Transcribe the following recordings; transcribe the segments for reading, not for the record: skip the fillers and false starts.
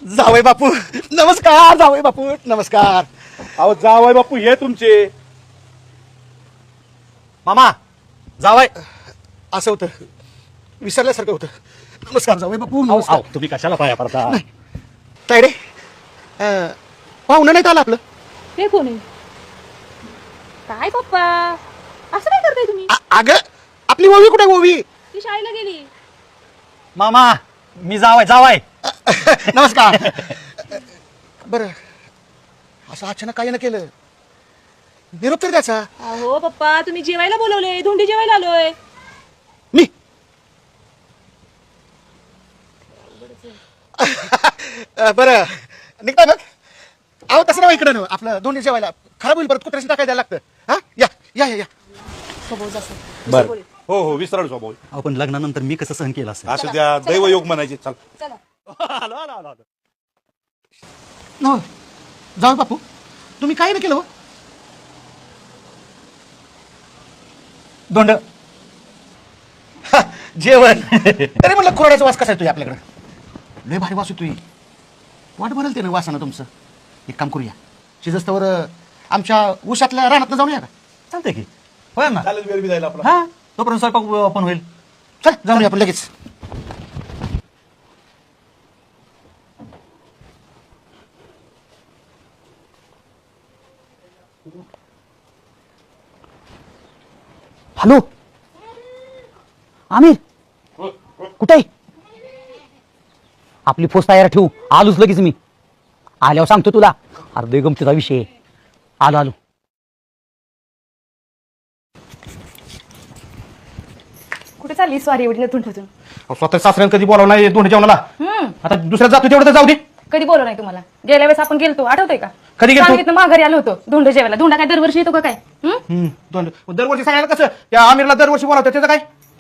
जावई बापू नमस्कार. जावई बापू नमस्कार. अहो जावई बापू हे तुमचे. मामा जावई असं होतं, विसरल्यासारखं होतं. नमस्कार जावई बापू. नमस्कार. तुम्ही कशाला पाया पडता? तायडे पाहुणं नाही आलं आपलं. हे कोण आहे? काय पप्पा असं काय करताय तुम्ही? अगं आपली ओवी कुठे? ओवी ती शाळेला गेली. मामा मी जावाय. नमस्कार. बरं असं अचानक काही न केलं, निरोप तर द्यायचा. अहो पप्पा तुम्ही जेवायला बोलवले, धोंडी जेवायला आलोय. मी बरं निघता बघ. अहो तसं नाही, इकडं आपलं दोन्ही जेवायला खराब होईल, परत कुत्र्याशी टाकायला लागतं. हा या या या या. बर हो हो विसरायला स्वभाव. आपण लग्नानंतर मी कसं सहन केलं असेल. असं त्या दैवयोग म्हणायचे. चल चला. हो जाऊ बापू, तुम्ही काही नाही केलं हो. दोंड जेवण तरी म्हणलं खोरड्याचा वास कसा येतोय आपल्याकडं? लय भारी वास येतोय. वाट भरेल ते ना वासानं तुमचं. एक काम करूया, शिजस्तवर आमच्या उशातल्या रानात जाऊन या का? चालतंय की. होय ना. चालेल वेळ बी जायला आपला. हा तोपर्यंत स्वयंपाक पण होईल. चल जाऊन या आपण लगेच. हॅलो आमिर कुठे आहे? आपली फोस तयार ठेवू, आलोच लगेच मी. आल्यावर सांगतो तुला. अर्धे गमतीचा विषय आहे. आलो. कुठे चालली स्वारी एवढी नथून ठेवून? स्वतः सासऱ्यानं कधी बोलावं नाही दोन्ही जेवणाला. आता दुसऱ्या जातो तेवढं तर जाऊ दे. कधी बोलव नाही तुम्हाला? गेल्या वेळेस आपण गेलतो, आठवतंय का? कधी गेलतो? सांगितलं माघारी आलो होतो धोंड जेवायला. धोंडा काय दरवर्षी येतो का काय? दरवर्षी सांगायला कसं, त्या आमिरला दरवर्षी बोलावतं त्याचं काय?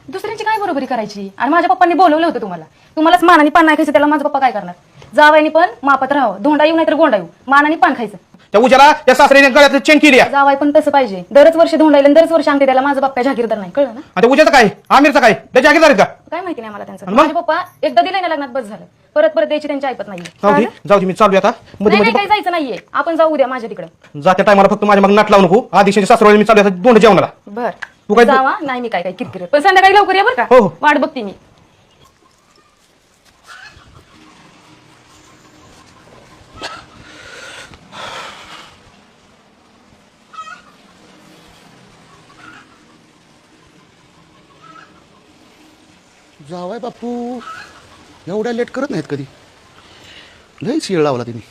दुसऱ्यांची काय बरोबरी करायची? आणि माझ्या पप्पांनी बोलवलं होतं तुम्हालाच मानाने पान नाही खायचं. त्याला माझा पप्पा काय करणार? जावायनी पण मापात राहावं. धोंडा येऊ नाही तर गोंडा येऊ, मानाने पान खायचं. त्या उजाला त्या सासऱ्याने गळ्यात चेन केली आहे. जावाय पण तसं पाहिजे. दरच वर्षी धोंडायला आणि दरच वर्षी अंगठी द्यायला. माझा बाप्पा जागीरदार नाही, कळलं ना? आता उजाचं काय, आमिरचं काय, त्याच्या आगीदार आहेत का? काय माहिती नाही मला त्यांचं. आणि मग? माझे पप्पा एकदा दिलंय ना लग्नात बस झालं. परत द्यायची त्यांची ऐपत नाहीये. जाऊ दे मी चालू आता. मध्ये नाही काही मध्ये जायचं नाहीये. आपण जाऊ उद्या माझ्या तिकडे. जात्या टायमाला फक्त माझ्या मग नाट लावू नको. आदिशाच्या सासऱ्याने मी चालू आता दोन जेवणाला. बर तू काय- जावा. नाही मी काय किरकिर. पण संध्याकाळी लवकर या बरं हो, का? हो. वाट बघते मी. जावाय बापू एवढ्या लेट करत नाहीत कधी. लई शिळ लावला तिने.